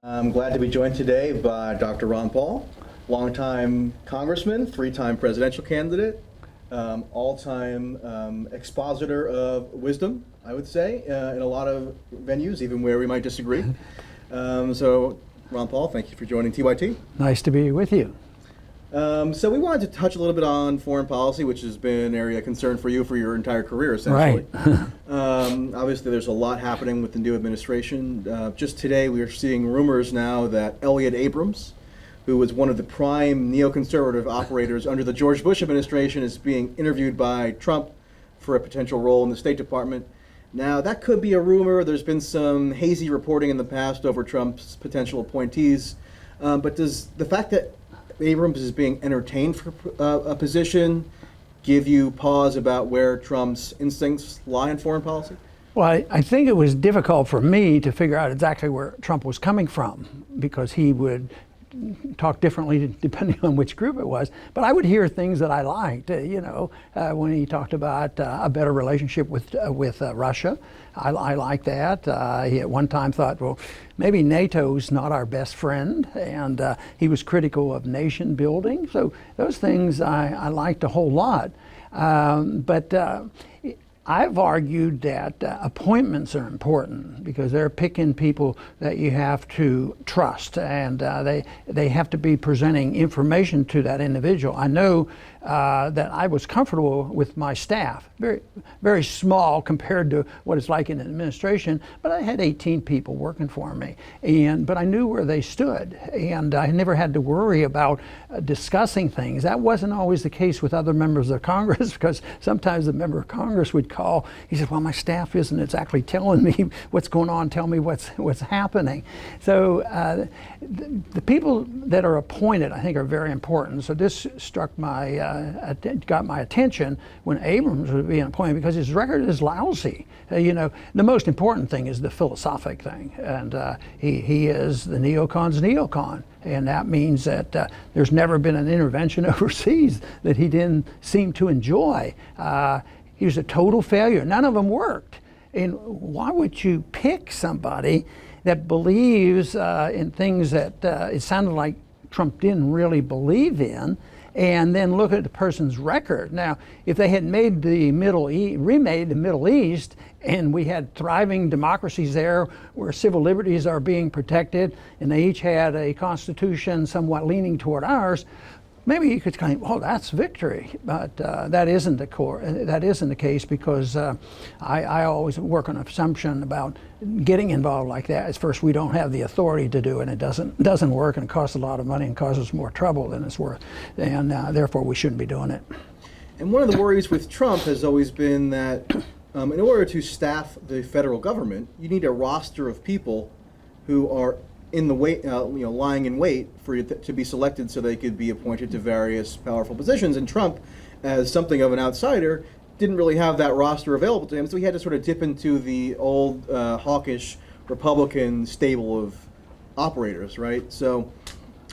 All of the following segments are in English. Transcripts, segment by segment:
I'm glad to be joined today by Dr. Ron Paul, longtime congressman, three-time presidential candidate, all-time expositor of wisdom, I would say, in a lot of venues, even where we might disagree. So, Ron Paul, thank you for joining TYT. Nice to be with you. So we wanted to touch a little bit on foreign policy, which has been an area of concern for you for your entire career, essentially. Right. Obviously, there's a lot happening with the new administration. Just today, we are seeing rumors now that Elliott Abrams, who was one of the prime neoconservative operators under the George Bush administration, is being interviewed by Trump for a potential role in the State Department. Now, that could be a rumor. There's been some hazy reporting in the past over Trump's potential appointees. But does the fact that Abrams is being entertained for a position give you pause about where Trump's instincts lie in foreign policy? Well, I think it was difficult for me to figure out exactly where Trump was coming from, because he would talk differently depending on which group it was. But I would hear things that I liked, when he talked about a better relationship with Russia. I like that. He at one time thought, well, maybe NATO's not our best friend, and he was critical of nation building. So those things I liked a whole lot. But I've argued that appointments are important because they're picking people that you have to trust, and they have to be presenting information to that individual. I know that I was comfortable with my staff, very, very small compared to what it's like in an administration, but I had 18 people working for me, but I knew where they stood, and I never had to worry about discussing things. That wasn't always the case with other members of Congress, because sometimes the member of Congress would call. He said, well, my staff isn't exactly telling me what's going on. Tell me what's happening. So the people that are appointed, I think, are very important. So this struck got my attention when Abrams was being appointed, because his record is lousy. The most important thing is the philosophic thing, and he is the neocon's neocon. And that means that there's never been an intervention overseas that he didn't seem to enjoy. He was a total failure. None of them worked. And why would you pick somebody that believes in things that it sounded like Trump didn't really believe in, and then look at the person's record? Now, if they had remade the Middle East, and we had thriving democracies there where civil liberties are being protected, and they each had a constitution somewhat leaning toward ours, maybe you could claim, oh, that's victory. But that isn't the case, because I always work on an assumption about getting involved like that. It's first, we don't have the authority to do it, and it doesn't work, and it costs a lot of money and causes more trouble than it's worth, and therefore we shouldn't be doing it. And one of the worries with Trump has always been that in order to staff the federal government, you need a roster of people who are in the wait, lying in wait for you to be selected so they could be appointed to various powerful positions. And Trump, as something of an outsider, didn't really have that roster available to him, so he had to sort of dip into the old hawkish Republican stable of operators, right? So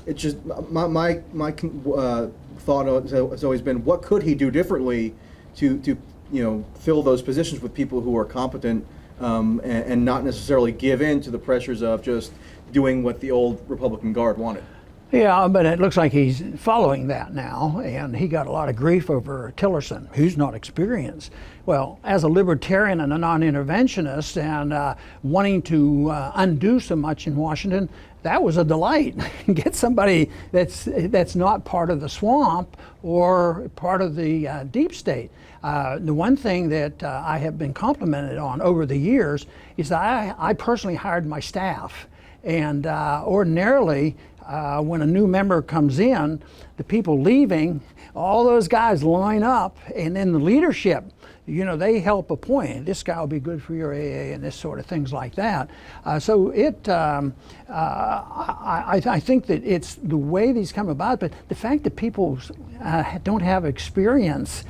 it's just my thought has always been, what could he do differently to fill those positions with people who are competent and not necessarily give in to the pressures of just doing what the old Republican Guard wanted. Yeah, but it looks like he's following that now, and he got a lot of grief over Tillerson, who's not experienced. Well, as a libertarian and a non-interventionist, and wanting to undo so much in Washington, that was a delight. Get somebody that's not part of the swamp or part of the deep state. The one thing that I have been complimented on over the years is that I personally hired my staff. And ordinarily, when a new member comes in, the people leaving, all those guys line up, and then the leadership, they help appoint. This guy will be good for your AA, and this sort of things like that. I think that it's the way these come about, but the fact that people don't have experience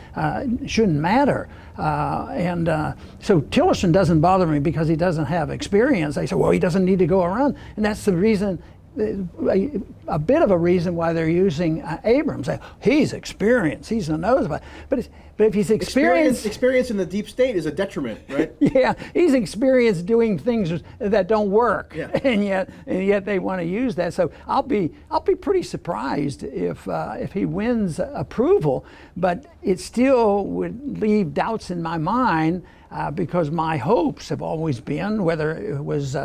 shouldn't matter. So Tillerson doesn't bother me because he doesn't have experience. They say, well, he doesn't need to go around, and that's the reason a bit of a reason why they're using Abrams. He's experienced. He's a nose about. But if he's experienced, experience in the deep state is a detriment, right? Yeah, he's experienced doing things that don't work, yeah. and yet they want to use that. So I'll be pretty surprised if he wins approval, but it still would leave doubts in my mind. Because my hopes have always been, whether it was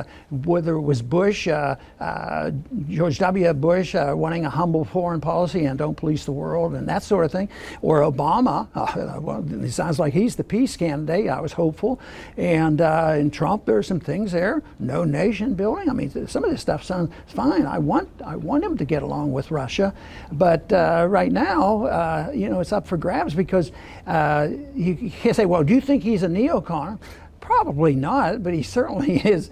Bush, George W. Bush wanting a humble foreign policy and don't police the world and that sort of thing, or Obama. Well, it sounds like he's the peace candidate. I was hopeful, and in Trump there are some things there. No nation building. I mean, some of this stuff sounds fine. I want him to get along with Russia, but right now, it's up for grabs because you can say, well, do you think he's a neocon? Probably not, but he certainly is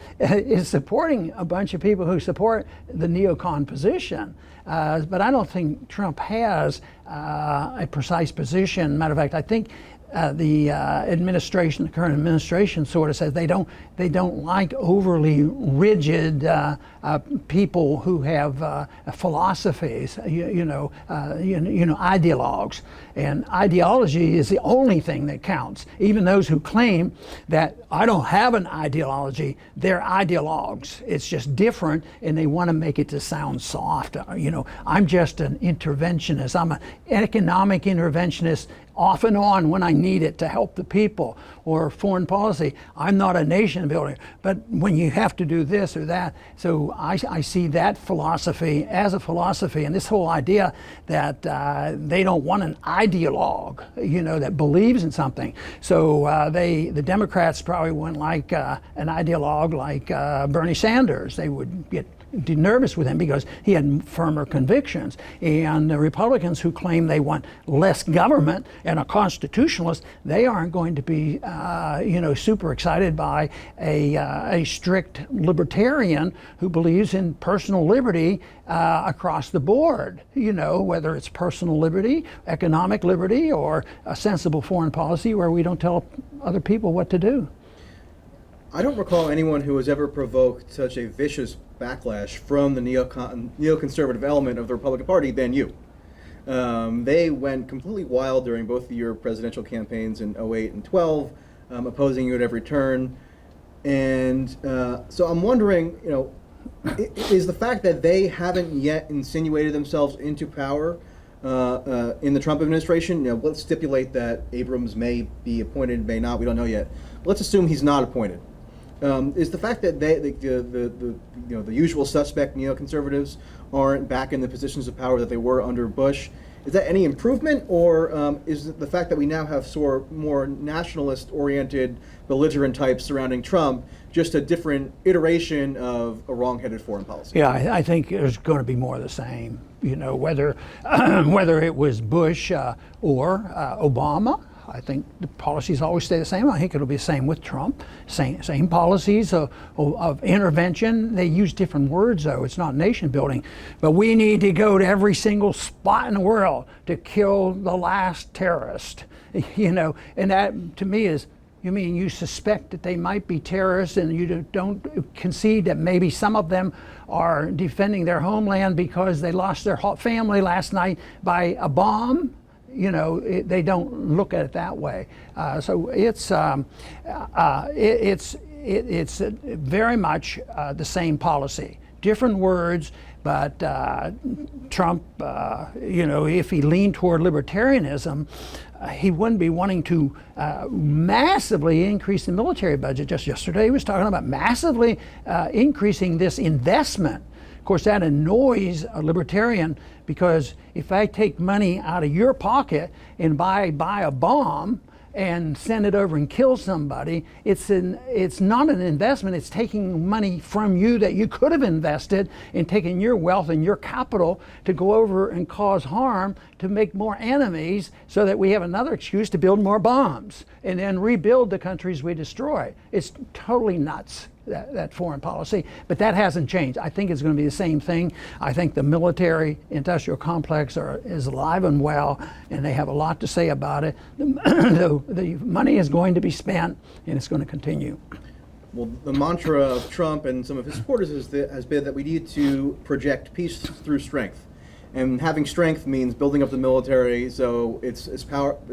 supporting a bunch of people who support the neocon position. But I don't think Trump has a precise position. Matter of fact, I think the current administration sort of says they don't like overly rigid people who have philosophies, ideologues, and ideology is the only thing that counts. Even those who claim that I don't have an ideology, they're ideologues. It's just different, and they want to make it to sound soft. I'm just an interventionist. I'm an economic interventionist off and on when I need it to help the people, or foreign policy. I'm not a nation builder, but when you have to do this or that. So I see that philosophy as a philosophy, and this whole idea that they don't want an ideologue, that believes in something. So the Democrats probably wouldn't like an ideologue like Bernie Sanders. They would get nervous with him because he had firmer convictions. And the Republicans who claim they want less government and a constitutionalist, they aren't going to be, super excited by a strict libertarian who believes in personal liberty across the board. Whether it's personal liberty, economic liberty, or a sensible foreign policy where we don't tell other people what to do. I don't recall anyone who has ever provoked such a vicious backlash from the neoconservative element of the Republican Party than you. They went completely wild during both of your presidential campaigns in 08 and 12, opposing you at every turn. And so I'm wondering, is the fact that they haven't yet insinuated themselves into power in the Trump administration, let's stipulate that Abrams may be appointed, may not, we don't know yet. Let's assume he's not appointed. Is the fact that the usual suspect neoconservatives aren't back in the positions of power that they were under Bush, is that any improvement, or is it the fact that we now have more nationalist-oriented, belligerent types surrounding Trump just a different iteration of a wrong-headed foreign policy? Yeah, I think there's going to be more of the same. Whether it was Bush or Obama. I think the policies always stay the same. I think it'll be the same with Trump. Same policies of intervention. They use different words, though. It's not nation building. But we need to go to every single spot in the world to kill the last terrorist. And that, to me, is, you mean you suspect that they might be terrorists, and you don't concede that maybe some of them are defending their homeland because they lost their family last night by a bomb? They don't look at it that way. So it's very much the same policy, different words. But Trump, if he leaned toward libertarianism, he wouldn't be wanting to massively increase the military budget. Just yesterday, he was talking about massively increasing this investment. Of course, that annoys a libertarian, because if I take money out of your pocket and buy a bomb and send it over and kill somebody, it's not an investment. It's taking money from you that you could have invested in taking your wealth and your capital to go over and cause harm, to make more enemies, so that we have another excuse to build more bombs and then rebuild the countries we destroy. It's totally nuts, that foreign policy, but that hasn't changed. I think it's going to be the same thing. I think the military industrial complex is alive and well, and they have a lot to say about it. The money is going to be spent, and it's going to continue. Well, the mantra of Trump and some of his supporters has been that we need to project peace through strength. And having strength means building up the military so it's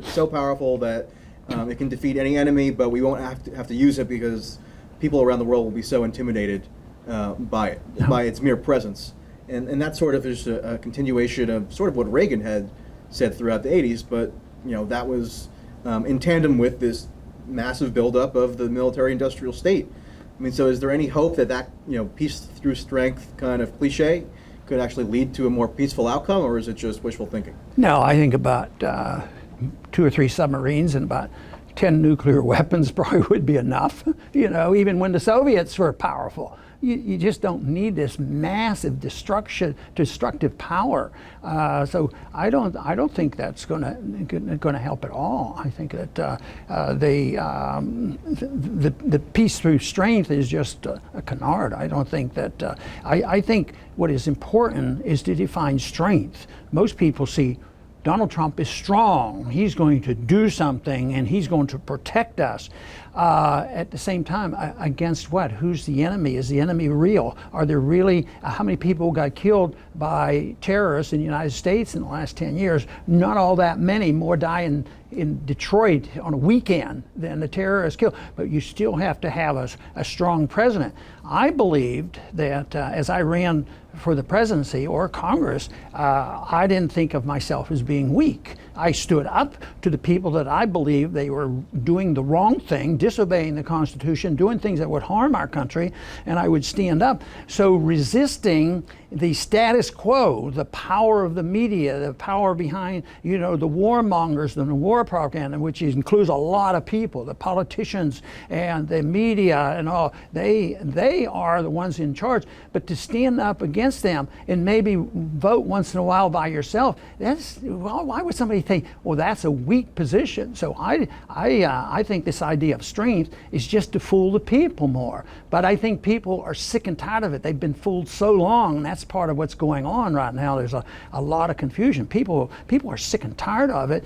so powerful that it can defeat any enemy, but we won't have to use it because people around the world will be so intimidated by it, by its mere presence. And that sort of is a continuation of sort of what Reagan had said throughout the 80s, but that was in tandem with this massive buildup of the military-industrial state. I mean, so is there any hope that peace through strength kind of cliche could actually lead to a more peaceful outcome, or is it just wishful thinking? No, I think about 2 or 3 submarines and about 10 nuclear weapons probably would be enough. Even when the Soviets were powerful. You just don't need this massive destructive power. So I don't think that's going to help at all. I think that the peace through strength is just a canard. I don't think that. I think what is important is to define strength. Most people see Donald Trump is strong. He's going to do something, and he's going to protect us. At the same time, against what? Who's the enemy? Is the enemy real? Are there really, how many people got killed by terrorists in the United States in the last 10 years? Not all that many. More die in Detroit on a weekend than the terrorists killed. But you still have to have a strong president. I believed that as I ran for the presidency or Congress, I didn't think of myself as being weak. I stood up to the people that I believed they were doing the wrong thing, disobeying the Constitution, doing things that would harm our country, and I would stand up. So resisting the status quo, the power of the media, the power behind, the warmongers and the war propaganda, which includes a lot of people, the politicians and the media and all, they are the ones in charge. But to stand up against them and maybe vote once in a while by yourself, why would somebody think, well, that's a weak position? So I think this idea of strength is just to fool the people more. But I think people are sick and tired of it. They've been fooled so long, and that's part of what's going on right now. There's a lot of confusion. People are sick and tired of it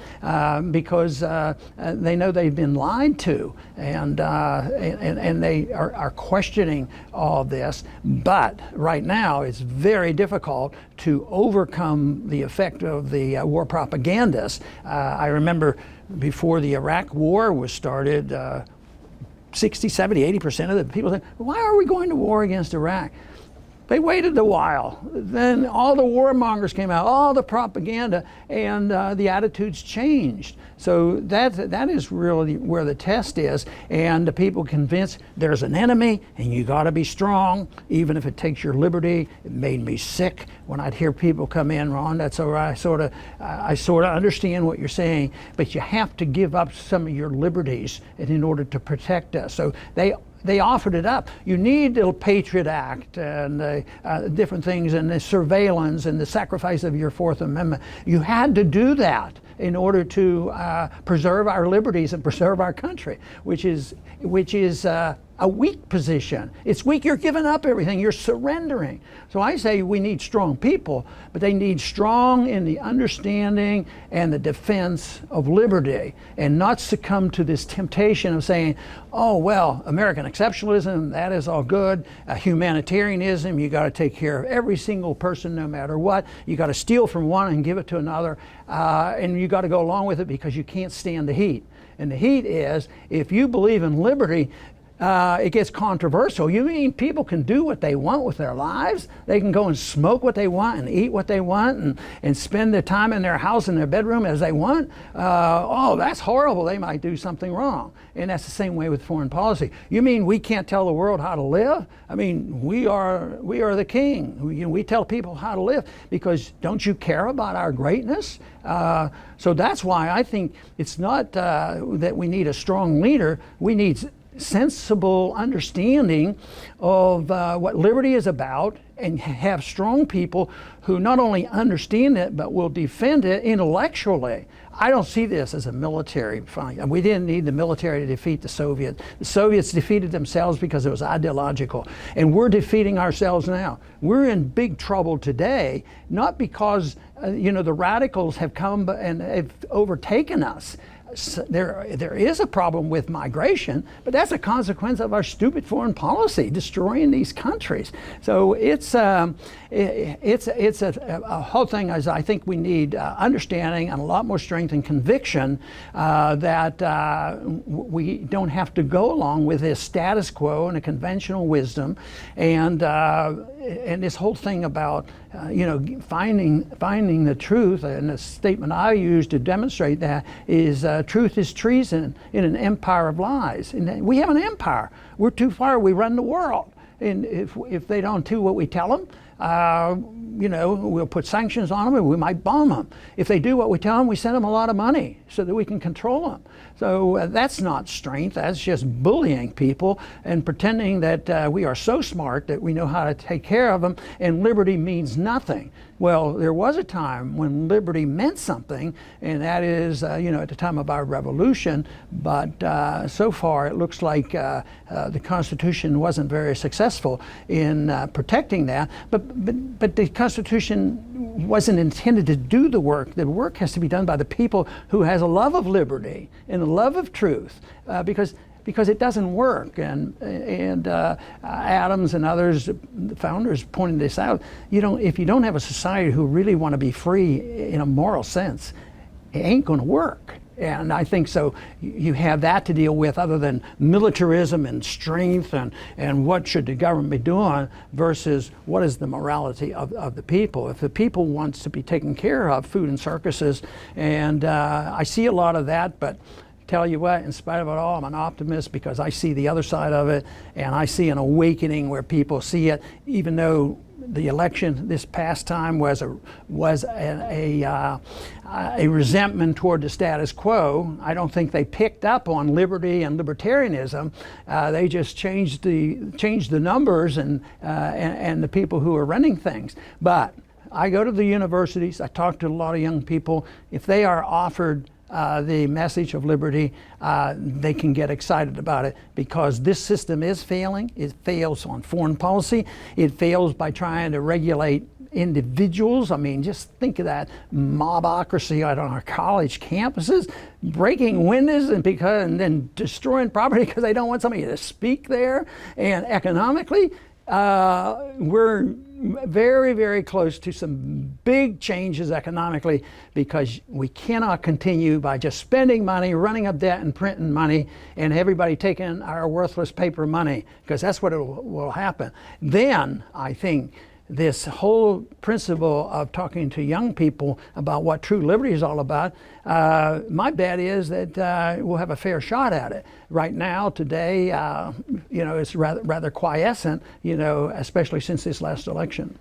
because they know they've been lied to, and they are questioning all this. But right now, it's very difficult to overcome the effect of the war propagandists. I remember before the Iraq War was started, 60, 70, 80% of the people said, why are we going to war against Iraq? They waited a while. Then all the warmongers came out, all the propaganda, and the attitudes changed. So that is really where the test is. And the people convinced there's an enemy, and you got to be strong, even if it takes your liberty. It made me sick when I'd hear people come in, Ron. That's all right. I sort of understand what you're saying, but you have to give up some of your liberties in order to protect us. So they offered it up. You need the Patriot Act and the different things and the surveillance and the sacrifice of your Fourth Amendment. You had to do that in order to preserve our liberties and preserve our country, which is a weak position. It's weak. You're giving up everything. You're surrendering. So I say we need strong people, but they need strong in the understanding and the defense of liberty, and not succumb to this temptation of saying, oh, well, American exceptionalism, that is all good. Humanitarianism, you got to take care of every single person no matter what. You got to steal from one and give it to another, and you got to go along with it because you can't stand the heat. And the heat is, if you believe in liberty, it gets controversial. You mean people can do what they want with their lives? They can go and smoke what they want and eat what they want and spend their time in their house, in their bedroom as they want? Oh, that's horrible. They might do something wrong. And that's the same way with foreign policy. You mean we can't tell the world how to live? I mean, we are the king. We tell people how to live because don't you care about our greatness? So that's why I think it's not that we need a strong leader. We need sensible understanding of what liberty is about, and have strong people who not only understand it but will defend it intellectually. I don't see this as a military fight. We didn't need the military to defeat the Soviets. The Soviets defeated themselves because it was ideological, and we're defeating ourselves now. We're in big trouble today, not because the radicals have come and have overtaken us. there is a problem with migration, but that's a consequence of our stupid foreign policy destroying these countries. So it's a whole thing. As I think we need understanding and a lot more strength and conviction that we don't have to go along with this status quo and a conventional wisdom, and this whole thing about finding the truth. And the statement I use to demonstrate that is truth is treason in an empire of lies. And we have an empire. We're too far. We run the world. And if they don't do what we tell them, we'll put sanctions on them and we might bomb them. If they do what we tell them, we send them a lot of money so that we can control them. So that's not strength, that's just bullying people and pretending that we are so smart that we know how to take care of them and liberty means nothing. Well, there was a time when liberty meant something, and that is, at the time of our revolution, but so far it looks like the Constitution wasn't very successful in protecting that. But the Constitution wasn't intended to do the work. The work has to be done by the people who has a love of liberty and a love of truth, because it doesn't work. And Adams and others, the founders, pointed this out. If you don't have a society who really want to be free in a moral sense, it ain't going to work. And I think so. You have that to deal with, other than militarism and strength and what should the government be doing versus what is the morality of the people. If the people wants to be taken care of, food and circuses, and I see a lot of that, but tell you what, in spite of it all, I'm an optimist because I see the other side of it, and I see an awakening where people see it, even though the election this past time was a resentment toward the status quo. I don't think they picked up on liberty and libertarianism. They just changed the numbers and the people who are running things. But I go to the universities. I talk to a lot of young people. If they are offered the message of liberty, they can get excited about it, because this system is failing. It fails on foreign policy. It fails by trying to regulate individuals. I mean, just think of that mobocracy on our college campuses, breaking windows and then destroying property because they don't want somebody to speak there. And economically, we're very, very close to some big changes economically, because we cannot continue by just spending money, running up debt and printing money, and everybody taking our worthless paper money, because that's what will happen. Then I think this whole principle of talking to young people about what true liberty is all about, my bet is that we'll have a fair shot at it. Right now, today, it's rather quiescent, especially since this last election.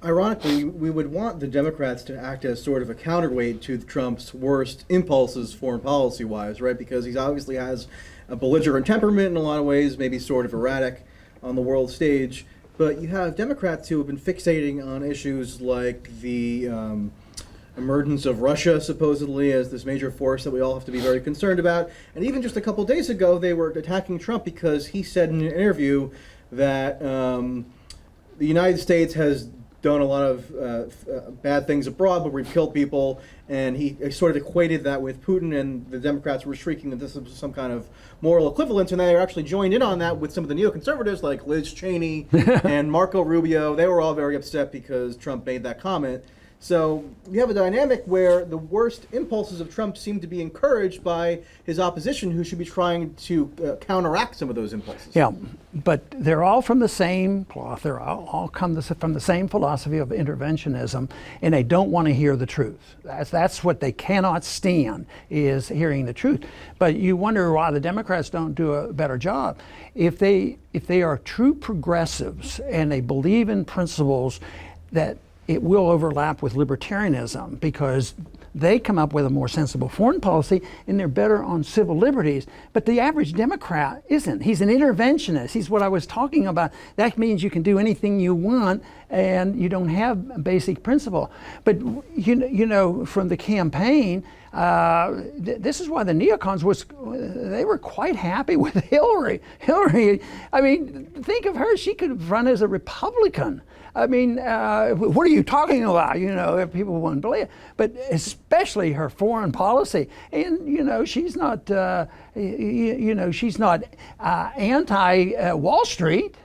Ironically, we would want the Democrats to act as sort of a counterweight to Trump's worst impulses foreign policy-wise, right? Because he obviously has a belligerent temperament in a lot of ways, maybe sort of erratic on the world stage. But you have Democrats who have been fixating on issues like the emergence of Russia, supposedly, as this major force that we all have to be very concerned about. And even just a couple days ago, they were attacking Trump because he said in an interview that the United States has done a lot of bad things abroad, but we've killed people, and he sort of equated that with Putin, and the Democrats were shrieking that this was some kind of moral equivalence, and they actually joined in on that with some of the neoconservatives like Liz Cheney and Marco Rubio. They were all very upset because Trump made that comment. So you have a dynamic where the worst impulses of Trump seem to be encouraged by his opposition, who should be trying to counteract some of those impulses. Yeah, but they're all from the same cloth. They're all come from the same philosophy of interventionism, and they don't want to hear the truth. That's what they cannot stand, is hearing the truth. But you wonder why the Democrats don't do a better job. If they are true progressives and they believe in principles that it will overlap with libertarianism, because they come up with a more sensible foreign policy and they're better on civil liberties. But the average Democrat isn't. He's an interventionist. He's what I was talking about. That means you can do anything you want and you don't have a basic principle. But from the campaign, this is why the neocons they were quite happy with Hillary. Hillary, I mean, think of her. She could have run as a Republican. I mean, what are you talking about? If people wouldn't believe it. But especially her foreign policy. And, she's not, she's not anti-Wall Street.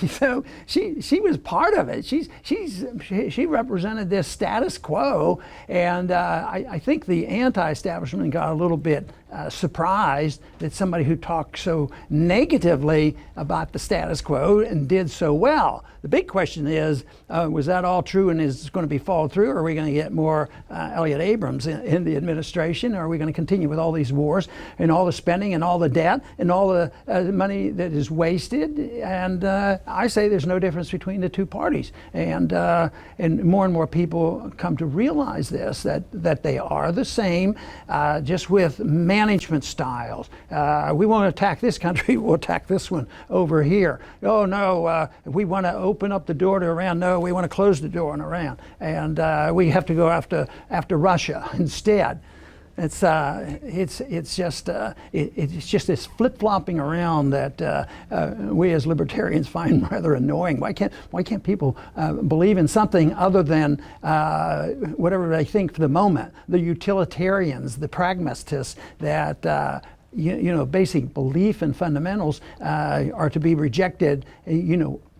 So she was part of it. She represented this status quo, and I think the anti-establishment got a little bit surprised that somebody who talked so negatively about the status quo and did so well. The big question is, was that all true and is going to be followed through, or are we going to get more Elliott Abrams in the administration, or are we going to continue with all these wars and all the spending and all the debt and all the money that is wasted? And I say there's no difference between the two parties, and more people come to realize this, that they are the same, just with management styles. We want to attack this country, we'll attack this one over here. Oh no, we want to open up the door to Iran. No, we want to close the door on Iran, and we have to go after Russia instead. It's just this flip-flopping around that we as libertarians find rather annoying. Why can't people believe in something other than whatever they think for the moment? The utilitarians, the pragmatists that basic belief and fundamentals are to be rejected.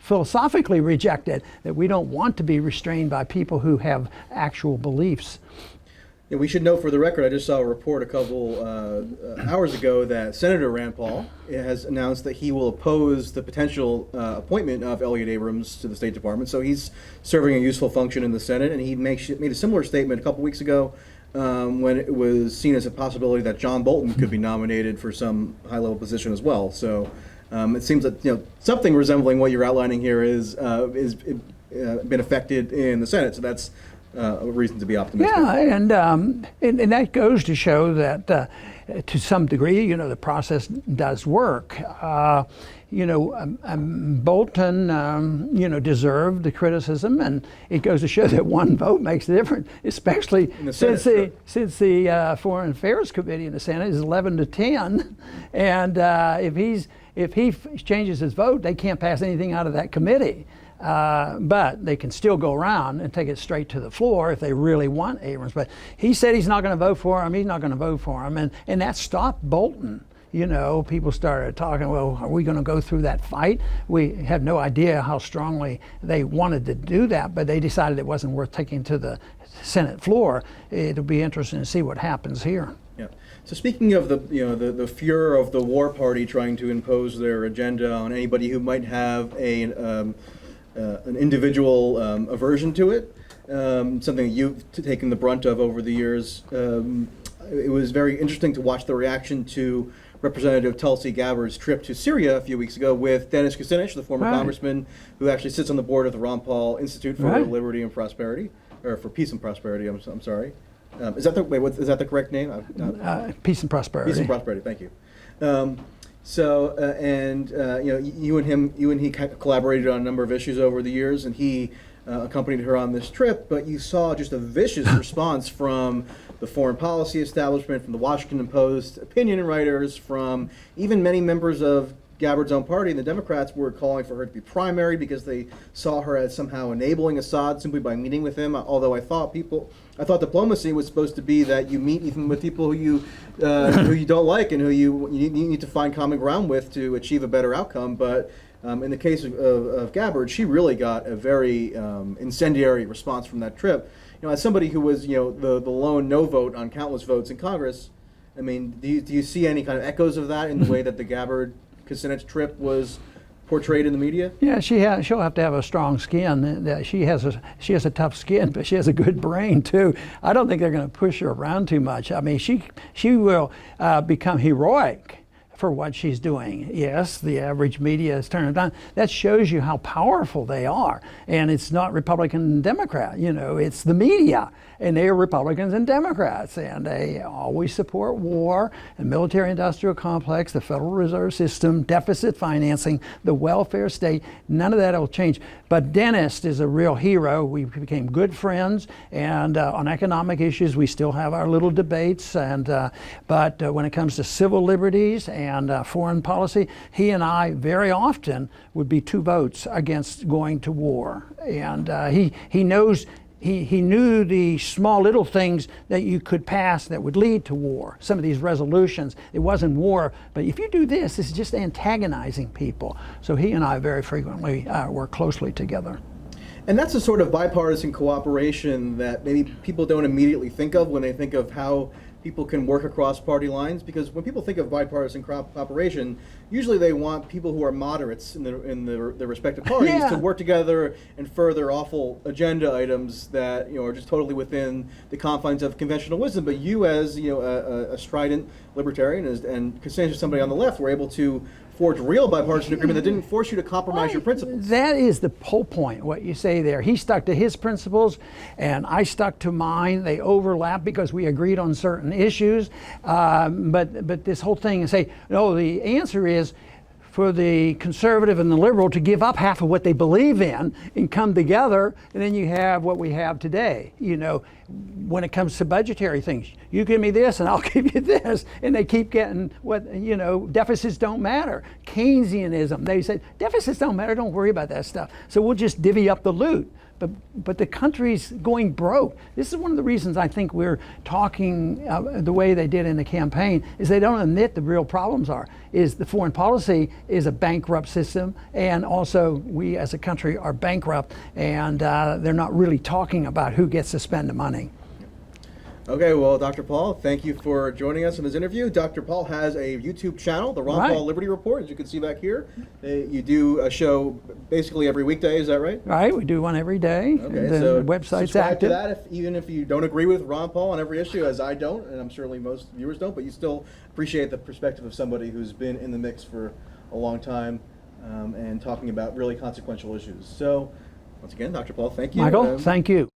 Philosophically rejected. That we don't want to be restrained by people who have actual beliefs. Yeah, we should note for the record, I just saw a report a couple hours ago that Senator Rand Paul has announced that he will oppose the potential appointment of Elliott Abrams to the State Department. So he's serving a useful function in the Senate, and he made a similar statement a couple weeks ago when it was seen as a possibility that John Bolton could be nominated for some high-level position as well. So it seems that something resembling what you're outlining here is been affected in the Senate. So that's a reason to be optimistic. Yeah, and that goes to show that to some degree, the process does work. Bolton, deserved the criticism, and it goes to show that one vote makes a difference, especially since the Foreign Affairs Committee in the Senate is 11-10, and if he changes his vote, they can't pass anything out of that committee. But they can still go around and take it straight to the floor if they really want Abrams. But he said he's not going to vote for him. He's not going to vote for him. And that stopped Bolton. People started talking, well, are we going to go through that fight? We have no idea how strongly they wanted to do that, but they decided it wasn't worth taking to the Senate floor. It'll be interesting to see what happens here. Yeah. So speaking of the furor of the war party trying to impose their agenda on anybody who might have an individual aversion to it, something that you've taken the brunt of over the years. It was very interesting to watch the reaction to Representative Tulsi Gabbard's trip to Syria a few weeks ago with Dennis Kucinich, the former congressman who actually sits on the board of the Ron Paul Institute for Liberty and Prosperity, or for Peace and Prosperity. I'm sorry. Is that the correct name? Peace and Prosperity. Peace and Prosperity. Thank you. You and he collaborated on a number of issues over the years, and he accompanied her on this trip. But you saw just a vicious response from the foreign policy establishment, from the Washington Post opinion writers, from even many members of Gabbard's own party, and the Democrats were calling for her to be primary because they saw her as somehow enabling Assad simply by meeting with him. Although I thought diplomacy was supposed to be that you meet even with people who you don't like and who you need to find common ground with to achieve a better outcome. But in the case of Gabbard, she really got a very incendiary response from that trip. As somebody who was the lone no vote on countless votes in Congress, I mean, do you see any kind of echoes of that in the way that the Gabbard-Kucinich trip was portrayed in the media? Yeah, she'll have to have a strong skin. She has a tough skin, but she has a good brain too. I don't think they're going to push her around too much. I mean, she will become heroic for what she's doing. Yes, the average media is turning down. That shows you how powerful they are. And it's not Republican and Democrat, it's the media. And they are Republicans and Democrats. And they always support war and military-industrial complex, the Federal Reserve System, deficit financing, the welfare state. None of that will change. But Dennis is a real hero. We became good friends. And on economic issues, we still have our little debates. But when it comes to civil liberties and foreign policy, he and I very often would be two votes against going to war. And he knows. He knew the small little things that you could pass that would lead to war. Some of these resolutions, it wasn't war, but if you do this, it's just antagonizing people. So he and I very frequently work closely together. And that's a sort of bipartisan cooperation that maybe people don't immediately think of when they think of how people can work across party lines, because when people think of bipartisan cooperation, usually they want people who are moderates in their respective parties to work together and further awful agenda items that are just totally within the confines of conventional wisdom. But you, as a strident libertarian and consensus somebody on the left, were able to forge real bipartisan agreement that didn't force you to compromise your principles. That is the whole point, what you say there. He stuck to his principles, and I stuck to mine. They overlap because we agreed on certain issues. But this whole thing and say, no, the answer is for the conservative and the liberal to give up half of what they believe in and come together, and then you have what we have today. When it comes to budgetary things, you give me this and I'll give you this, and they keep getting what, deficits don't matter. Keynesianism, they said, deficits don't matter, don't worry about that stuff. So we'll just divvy up the loot. But the country's going broke. This is one of the reasons I think we're talking the way they did in the campaign, is they don't admit the real problems is the foreign policy is a bankrupt system, and also we as a country are bankrupt, and they're not really talking about who gets to spend the money. Okay, well, Dr. Paul, thank you for joining us in this interview. Dr. Paul has a YouTube channel, the Ron Paul Liberty Report, as you can see back here. You do a show basically every weekday, is that right? Right, we do one every day. Okay, the so website's subscribe active. to that, even if you don't agree with Ron Paul on every issue, as I don't, and I'm surely most viewers don't, but you still appreciate the perspective of somebody who's been in the mix for a long time and talking about really consequential issues. So, once again, Dr. Paul, thank you. Michael, thank you.